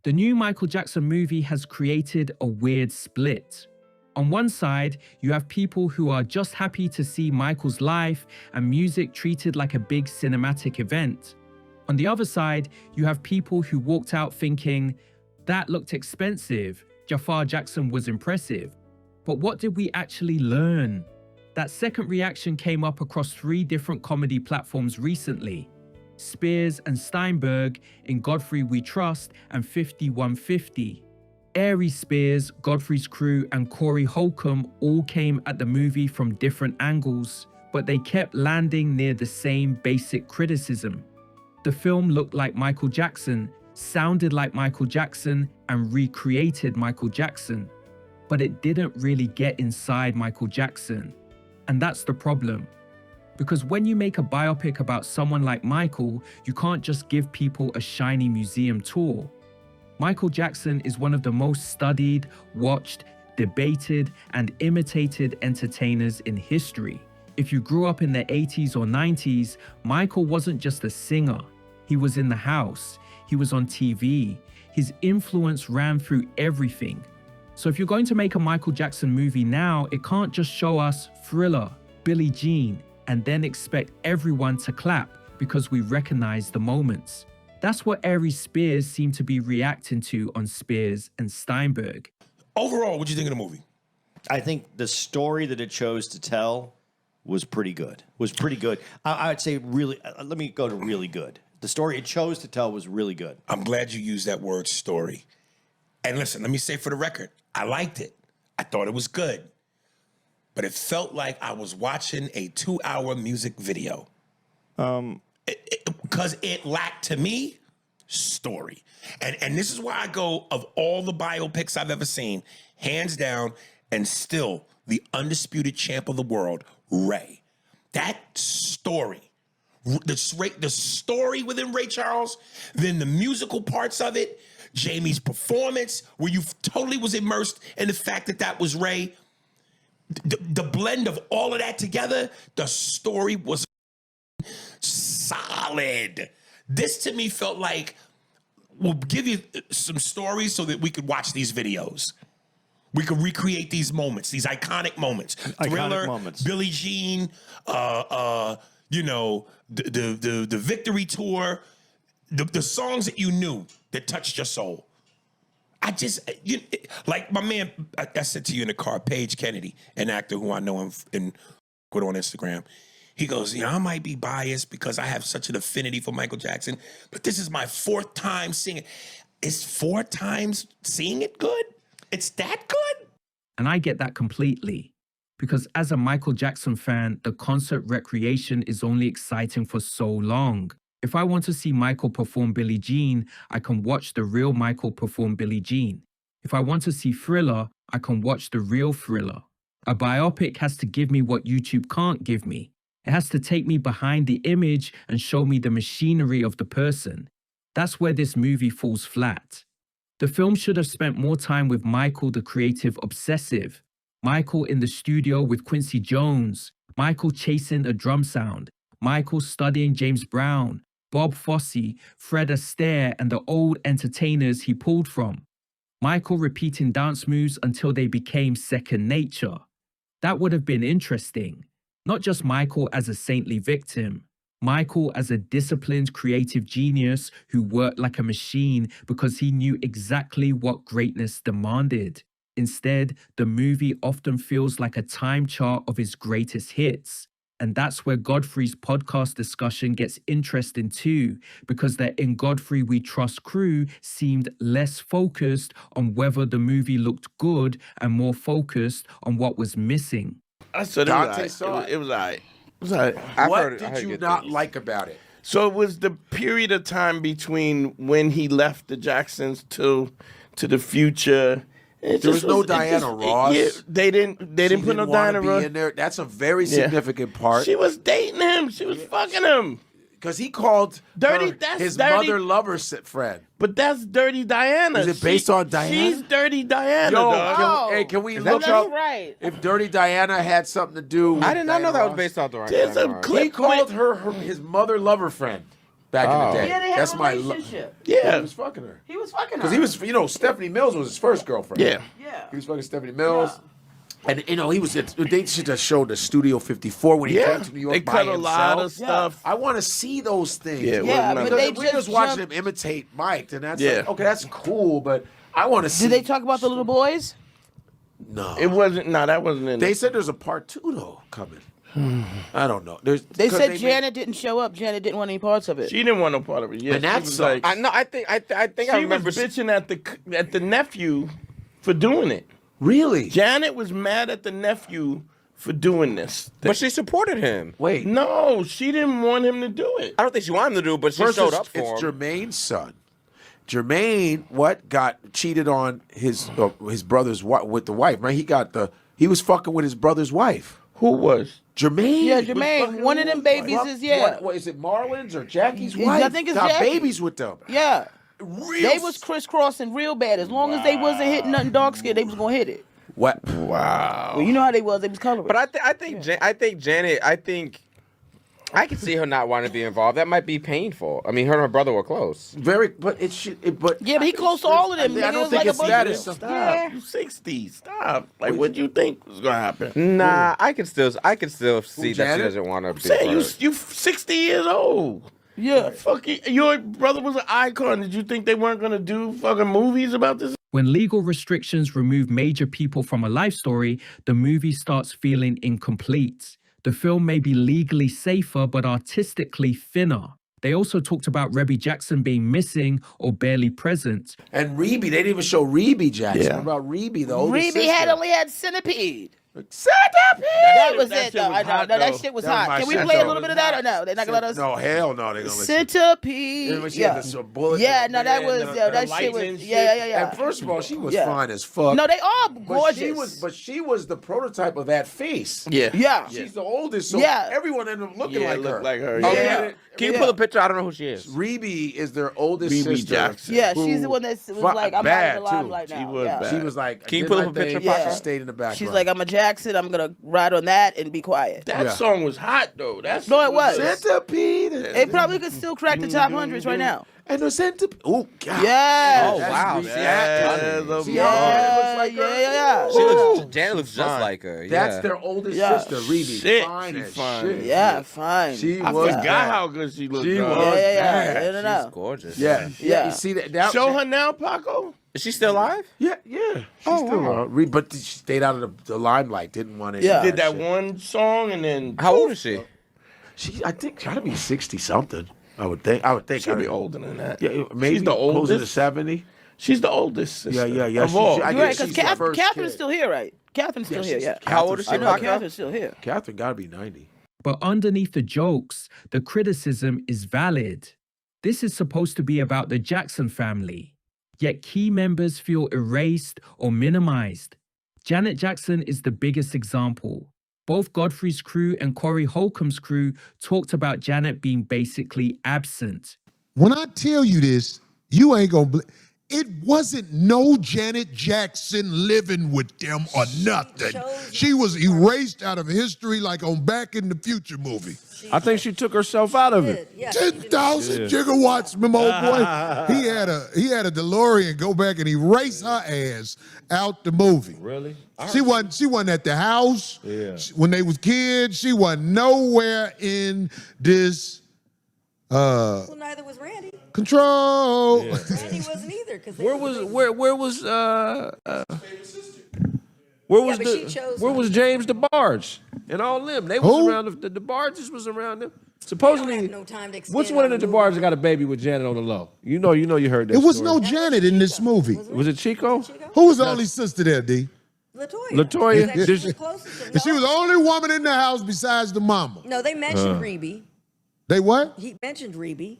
The new Michael Jackson movie has created a weird split. On one side, you have people who are just happy to see Michael's life and music treated like a big cinematic event. On the other side, you have people who walked out thinking, that looked expensive, Jafar Jackson was impressive. But what did we actually learn? That second reaction came up across 3 different comedy platforms recently. Spears and Steinberg in Godfrey We Trust and 5150. Aries Spears, Godfrey's crew, and Corey Holcomb all came at the movie from different angles, but they kept landing near the same basic criticism. The film looked like Michael Jackson, sounded like Michael Jackson, and recreated Michael Jackson. But it didn't really get inside Michael Jackson. And that's the problem. Because when you make a biopic about someone like Michael, you can't just give people a shiny museum tour. Michael Jackson is one of the most studied, watched, debated, and imitated entertainers in history. If you grew up in the 80s or 90s, Michael wasn't just a singer. He was in the house. He was on TV. His influence ran through everything. So if you're going to make a Michael Jackson movie now, it can't just show us Thriller, Billie Jean, and then expect everyone to clap because we recognize the moments. That's what Aries Spears seemed to be reacting to on Spears and Steinberg. Overall, what do you think of the movie? I think the story that it chose to tell was pretty good. I'd say really, let me go to really good. The story it chose to tell was really good. I'm glad you used that word story. And listen, let me say for the record, I liked it. I thought it was good. But it felt like I was watching a 2-hour music video. Because it lacked, to me, story. And this is why I go, of all the biopics I've ever seen, hands down, and still the undisputed champ of the world, Ray. That story, the story within Ray Charles, then the musical parts of it, Jamie's performance, where you totally was immersed in the fact that that was Ray. The blend of all of that together, the story was solid. This to me felt like, we'll give you some stories so that we could watch these videos. We could recreate these moments, these iconic moments. Thriller, Billie Jean, the Victory Tour, the songs that you knew that touched your soul. Like my man, I said to you in the car, Paige Kennedy, an actor who I know and put on Instagram. He goes, I might be biased because I have such an affinity for Michael Jackson, but this is my 4th time seeing it. Is 4 times seeing it good? It's that good? And I get that completely. Because as a Michael Jackson fan, the concert recreation is only exciting for so long. If I want to see Michael perform Billie Jean, I can watch the real Michael perform Billie Jean. If I want to see Thriller, I can watch the real Thriller. A biopic has to give me what YouTube can't give me. It has to take me behind the image and show me the machinery of the person. That's where this movie falls flat. The film should have spent more time with Michael the creative obsessive, Michael in the studio with Quincy Jones, Michael chasing a drum sound, Michael studying James Brown, Bob Fosse, Fred Astaire, and the old entertainers he pulled from. Michael repeating dance moves until they became second nature. That would have been interesting. Not just Michael as a saintly victim. Michael as a disciplined creative genius who worked like a machine because he knew exactly what greatness demanded. Instead, the movie often feels like a time chart of his greatest hits. And that's where Godfrey's podcast discussion gets interesting too, because the In Godfrey We Trust crew seemed less focused on whether the movie looked good and more focused on what was missing. I said it was all right. It was all right. What did you not like about it? So it was the period of time between when he left the Jacksons to the future. There was no Diana Ross. They didn't put no Diana Ross in there. That's a very significant part. She was dating him. She was fucking him. Because he called his mother lover friend. But that's Dirty Diana. Is it based on Diana? She's Dirty Diana, dog. Can we look up if Dirty Diana had something to do with I did not know that was based off the right. There's a clip. He called her his mother lover friend. back in the day. Yeah, they had That's a my relationship. Yeah. He was fucking her. He was fucking her. Because he was, you know, Stephanie Mills was his first girlfriend. Yeah. Yeah. He was fucking Stephanie Mills. And, you know, he was, they should have showed the Studio 54 when he came to New York They by cut a himself. lot of stuff. I want to see those things. Yeah, it Yeah, wasn't but nothing. they We're just watching jumped- him imitate Mike, and that's Yeah. like, okay, that's cool, but I want to see. Did they talk about the little boys? No. It wasn't. No, that wasn't in. They said there's a part 2, though, coming. I don't know. They 'cause said made- Janet didn't show up. Janet didn't want any parts of it. She didn't want no part of it. Yeah, And that she was sucks. like, I think I she remember. was bitching at the nephew for doing it. Really? Janet was mad at the nephew for doing this. But she supported him. Wait. No, she didn't want him to do it. I don't think she wanted him to do it, but she First, showed up for it's him. Jermaine's son. Jermaine, got cheated on his brother's wife with the wife, right? He was fucking with his brother's wife. Who was? Jermaine. Yeah, Jermaine. One of them babies is What is it, Marlon's or Jackie's I wife? think it's got Jackie. babies with them. Yeah. Real They was crisscrossing real bad. As long as they wasn't hitting nothing dark skin, they was gonna hit it. What? Wow. Well, you know how they was. They was coloring. But I think Janet. I could see her not wanting to be involved. That might be painful. I mean, her and her brother were close. Very, but it should. But yeah, but he close to all of them. I nigga. don't was think like it's a bunch that. of- It's Stop. Yeah. You 60. Stop. Like, what do you think was gonna happen? Nah, I could still see that Janet? she doesn't want to be. Say part of it. you 60 years old. Yeah. Fuck you. Your brother was an icon. Did you think they weren't gonna do fucking movies about this? When legal restrictions remove major people from a life story, the movie starts feeling incomplete. The film may be legally safer, but artistically thinner. They also talked about Rebby Jackson being missing or barely present. and Reby, they didn't even show Reby Jackson. Yeah. What about Reby, the older Reby sister? only had Centipede. Centipede. That was That it, shit though. was I know. hot, No, that though. shit was That was hot. my Can we shit, play a though. little bit of that or no? They're not gonna let us. No, hell no, they're gonna let you. Centipede. Remember she Yeah. had the bullet. Yeah, no, that Man, was the- yeah, the that shit lightning was shit. yeah. And first of all, she was Yeah. fine as fuck. No, they all but gorgeous. she was the prototype of that face. Yeah. Yeah. She's the oldest, so Yeah. everyone ended up looking like her. like her. Oh, Yeah. yeah. Can you pull a picture? I don't know who she is. Reby is their oldest Reby sister. Jackson. Yeah, who she's the one that was fuck like, I'm bad, out of the too. limelight now. She was yeah. bad. She was like, Can you did pull my up a picture, thing, Paco? She stayed in the background. She's like, I'm a Jackson. I'm gonna ride on that and be quiet. That Yeah. song was hot though. That's No, it was. Centipede. It probably could still crack the top hundreds right now. And the centipede. Oh God. Yeah. Oh, wow. That's Yeah, Reby. See Yeah, how it looks like her? yeah. She Ooh. looks, Janet looks just like her. That's Yeah. their oldest Yeah. sister, Reby. Shit, Fine she as fine. shit. Yeah, fine. She I was forgot bad. how good she looked. She dog. was. Yeah. bad. I don't know. She's gorgeous. Yeah. Yeah. You see that? Show her now, Paco. Is she still alive? Yeah. She's still but she stayed out of the limelight. Didn't want to. Yeah. Did that one song and then How old is she? I think, gotta be 60 something. I would think. she'll be older than that. Yeah, maybe She's the closer to oldest. 70. She's the oldest sister. Yeah. Of all. I You're guess right, because she's the first Catherine's kid. still here, right? Catherine's still here, yeah. How old is she, I know Paco? Catherine's still here. Catherine gotta be 90. But underneath the jokes, the criticism is valid. This is supposed to be about the Jackson family, yet key members feel erased or minimized. Janet Jackson is the biggest example. Both Godfrey's crew and Corey Holcomb's crew talked about Janet being basically absent. When I tell you this, you ain't gonna believe. It wasn't no Janet Jackson living with them or nothing. She was erased out of history like on Back in the Future movie. I think she took herself out of it. 10,000 gigawatts, my old boy. He had a DeLorean go back and erase her ass out the movie. Really? She wasn't at the house. Yeah. When they was kids, she wasn't nowhere in this Well, neither was Randy. control. Randy wasn't either. Where was Yeah, but she chose where her. was James DeBarge and all them? They was Who? around the DeBarges was around them. Supposedly, have no time to extend which one of on the the DeBarges movie. got a baby with Janet on the low? You know you heard that. It was story. no Janet in this movie. Was it Chico? Who was the only sister there, D? Latoya. Latoya? She was Did the closest to And she was the only woman in the house besides the mama. No, they mentioned Reby. They what? He mentioned Reby.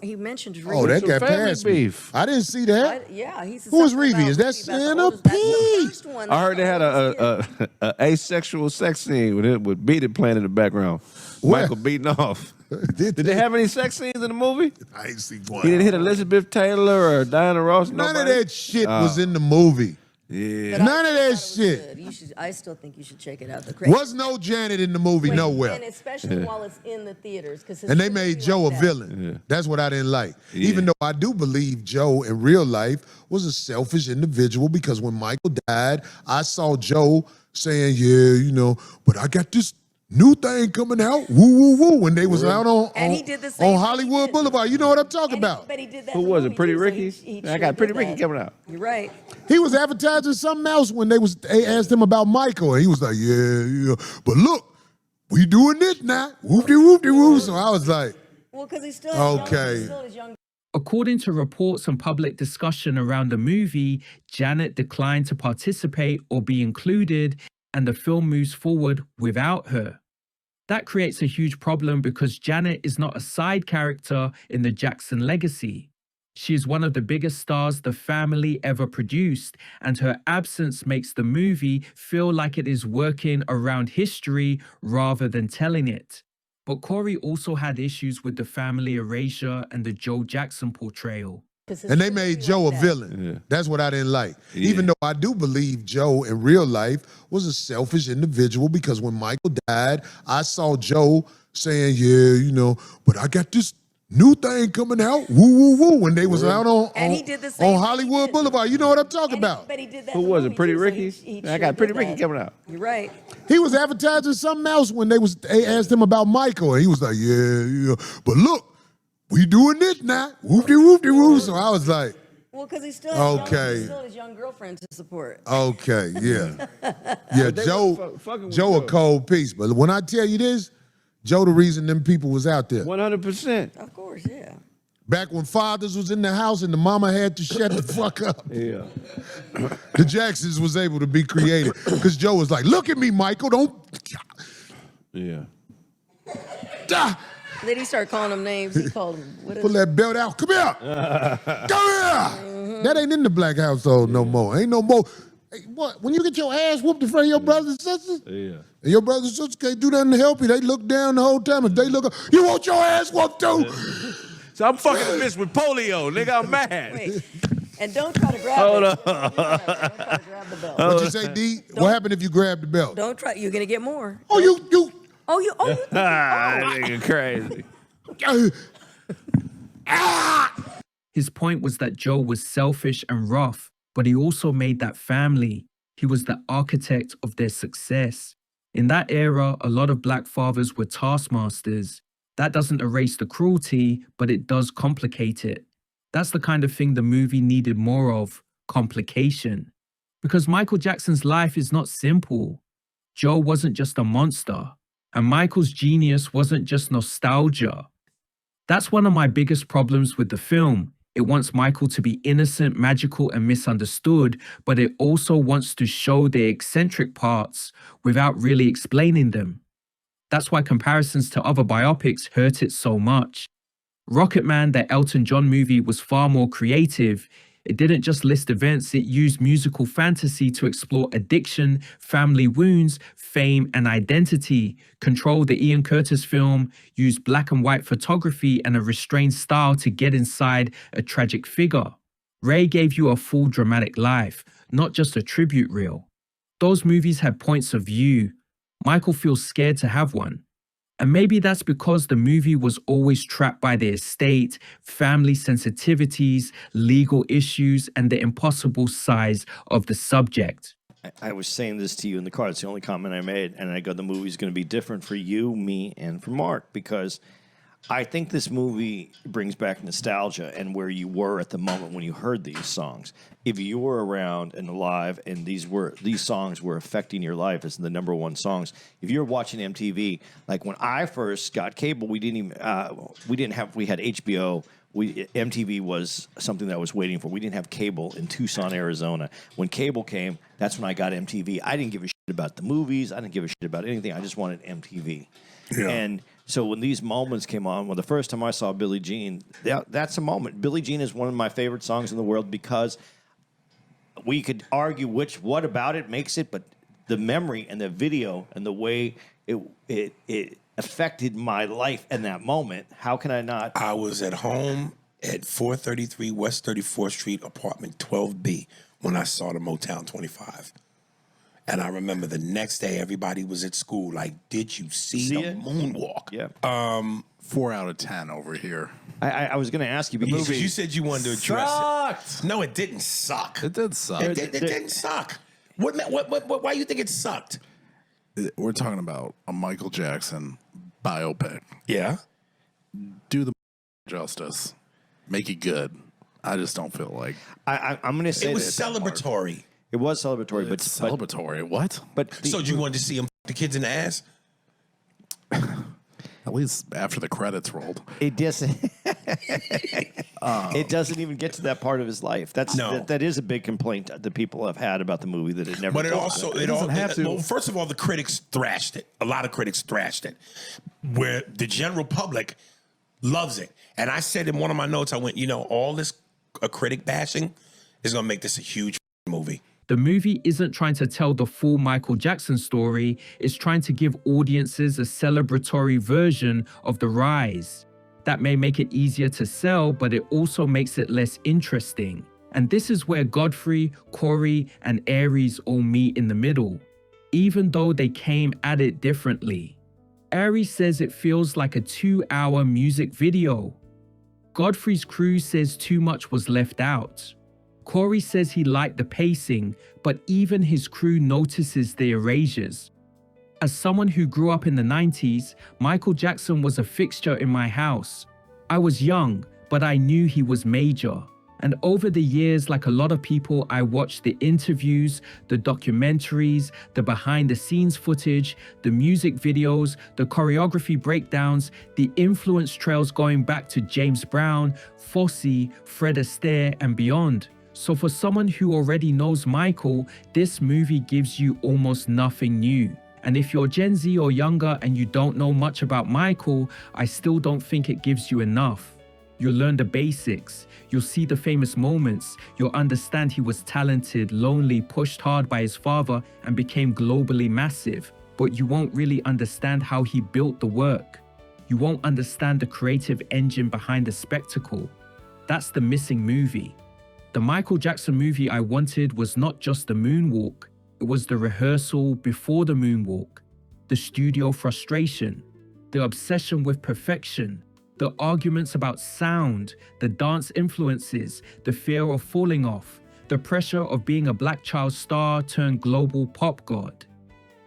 He mentioned Reby. Oh, that some got family past me. beef. I didn't see that. Yeah, he said Who is something Reby? about Is that Reby about the oldest- that's the Centipede? first one. I heard they had a asexual sex scene with Beat It playing in the background. Where? Michael beating off. Did Did they have any sex scenes in the movie? I ain't see one. He didn't hit Elizabeth Taylor or Diana Ross. None of nobody? that shit was in the movie. Yeah. But None of that I thought it was shit. good. You should. I still think you should check it out. The crazy. Was no Janet in the movie nowhere. And especially while it's in the theaters, because And they made Joe a villain. Yeah. That's what I didn't like. Yeah. Even though I do believe Joe in real life was a selfish individual, because when Michael died, I saw Joe saying, yeah, you know, but I got this new thing coming out, woo, woo, woo, when they was out And he did the same on thing Hollywood he did. Boulevard. You know what I'm talking about? But he did that. Who in the was movie it? Pretty too, so Ricky's? he I sure got Pretty did Ricky that. coming out. You're right. He was advertising something else when they asked him about Michael, and he was like, yeah, but look, we doing this now, whoop-de-whoop-de-whoop. So I was like, Well, because he's still Okay. He's still his young. According to reports and public discussion around the movie, Janet declined to participate or be included, and the film moves forward without her. That creates a huge problem because Janet is not a side character in the Jackson legacy. She is one of the biggest stars the family ever produced, and her absence makes the movie feel like it is working around history rather than telling it. But Corey also had issues with the family erasure and the Joe Jackson portrayal. and they made Joe a villain. Yeah. That's what I didn't like. Yeah. Even though I do believe Joe in real life was a selfish individual, because when Michael died, I saw Joe saying, yeah, you know, but I got this new thing coming out, woo, woo, woo, when they was out And he did the same on thing Hollywood he did. Boulevard. You know what I'm talking about? But he did that. Who in the was movie it? Pretty too, so Ricky's? he I sure got Pretty did Ricky that. coming out. You're right. He was advertising something else when they asked him about Michael, and he was like, yeah, but look, we doing this now, whoop-de-whoop-de-whoop. So I was like, Well, because he's still his Okay. young girlfriend to support. okay, yeah. Yeah, they Joe, was fucking with Joe a Joe. cold piece. But when I tell you this, Joe the reason them people was out there. 100%. Of course, yeah. Back when fathers was in the house and the mama had to shut the fuck up, Yeah. the Jacksons was able to be creative. Because Joe was like, look at me, Michael, don't... Yeah. Ah, Then he started calling him names. He called him. What is pull that belt out. Come here. Come here. That ain't in the black household no more. Ain't no more. Hey, what? When you get your ass whooped in front of your brothers and sisters, Yeah. and your brothers and sisters can't do nothing to help you, they look down the whole time. If they look up, you want your ass whooped too? So I'm fucking a bitch with polio, nigga. I'm mad. Wait. And don't try to grab Hold it. on. Don't try to grab the belt. What you say, D? What happened if you grab the belt? Don't try. You're gonna get more. Oh, you. Oh, you. Oh, you. Ah, that nigga crazy. His point was that Joe was selfish and rough, but he also made that family. He was the architect of their success. In that era, a lot of black fathers were taskmasters. That doesn't erase the cruelty, but it does complicate it. That's the kind of thing the movie needed more of, complication. Because Michael Jackson's life is not simple. Joe wasn't just a monster, and Michael's genius wasn't just nostalgia. That's one of my biggest problems with the film. It wants Michael to be innocent, magical, and misunderstood, but it also wants to show their eccentric parts without really explaining them. That's why comparisons to other biopics hurt it so much. Rocketman, the Elton John movie, was far more creative. It didn't just list events, it used musical fantasy to explore addiction, family wounds, fame, and identity. Control, the Ian Curtis film, used black and white photography and a restrained style to get inside a tragic figure. Ray gave you a full dramatic life, not just a tribute reel. Those movies had points of view. Michael feels scared to have one. And maybe that's because the movie was always trapped by the estate, family sensitivities, legal issues, and the impossible size of the subject. I was saying this to you in the car. It's the only comment I made. And I go, the movie's going to be different for you, me, and for Mark, because I think this movie brings back nostalgia and where you were at the moment when you heard these songs. If you were around and alive and these songs were affecting your life as the number one songs, if you were watching MTV, like when I first got cable, we had HBO. MTV was something that I was waiting for. We didn't have cable in Tucson, Arizona. When cable came, that's when I got MTV. I didn't give a shit about the movies. I didn't give a shit about anything. I just wanted MTV. Yeah. And so when these moments came on, well, the first time I saw Billie Jean, that's a moment. Billie Jean is one of my favorite songs in the world because we could argue what about it makes it, but the memory and the video and the way it affected my life in that moment. How can I not? I was at home at 433 West 34th Street, apartment 12B, when I saw the Motown 25. And I remember the next day, everybody was at school like, did you see the moonwalk? Yeah. 4 out of 10 over here. I was going to ask you because You said you wanted to address it. No, it didn't suck. It did suck. It didn't suck. Why do you think it sucked? We're talking about a Michael Jackson biopic. Yeah. Do the justice. Make it good. I just don't feel like I'm going to say it was celebratory. It was celebratory, but celebratory. What? But So you wanted to see him the kids in the ass? At least after the credits rolled. It doesn't. It doesn't even get to that part of his life. That is a big complaint that people have had about the movie that it never. But doesn't have to. Well, first of all, the critics thrashed it. A lot of critics thrashed it, where the general public loves it. And I said in one of my notes, I went, all this critic bashing is going to make this a huge movie. The movie isn't trying to tell the full Michael Jackson story, it's trying to give audiences a celebratory version of the rise. That may make it easier to sell, but it also makes it less interesting. And this is where Godfrey, Corey, and Aries all meet in the middle, even though they came at it differently. Aries says it feels like a 2-hour music video. Godfrey's crew says too much was left out. Corey says he liked the pacing, but even his crew notices the erasures. As someone who grew up in the 90s, Michael Jackson was a fixture in my house. I was young, but I knew he was major. And over the years, like a lot of people, I watched the interviews, the documentaries, the behind-the-scenes footage, the music videos, the choreography breakdowns, the influence trails going back to James Brown, Fosse, Fred Astaire, and beyond. So for someone who already knows Michael, this movie gives you almost nothing new. And if you're Gen Z or younger and you don't know much about Michael, I still don't think it gives you enough. You'll learn the basics, you'll see the famous moments, you'll understand he was talented, lonely, pushed hard by his father, and became globally massive. But you won't really understand how he built the work. You won't understand the creative engine behind the spectacle. That's the missing movie. The Michael Jackson movie I wanted was not just the moonwalk, it was the rehearsal before the moonwalk, the studio frustration, the obsession with perfection, the arguments about sound, the dance influences, the fear of falling off, the pressure of being a black child star turned global pop god.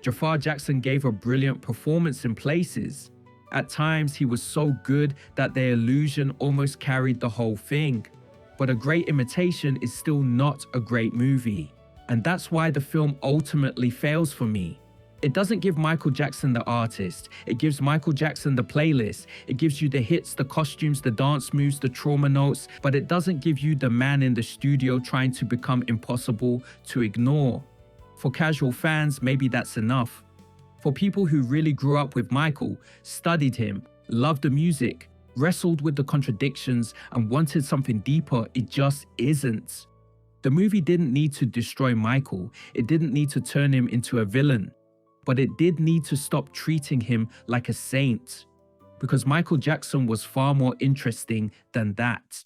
Jafar Jackson gave a brilliant performance in places. At times, he was so good that the illusion almost carried the whole thing. But a great imitation is still not a great movie. And that's why the film ultimately fails for me. It doesn't give Michael Jackson the artist. It gives Michael Jackson the playlist. It gives you the hits, the costumes, the dance moves, the trauma notes, but it doesn't give you the man in the studio trying to become impossible to ignore. For casual fans, maybe that's enough. For people who really grew up with Michael, studied him, loved the music, wrestled with the contradictions, and wanted something deeper, it just isn't. The movie didn't need to destroy Michael. It didn't need to turn him into a villain. But it did need to stop treating him like a saint. Because Michael Jackson was far more interesting than that.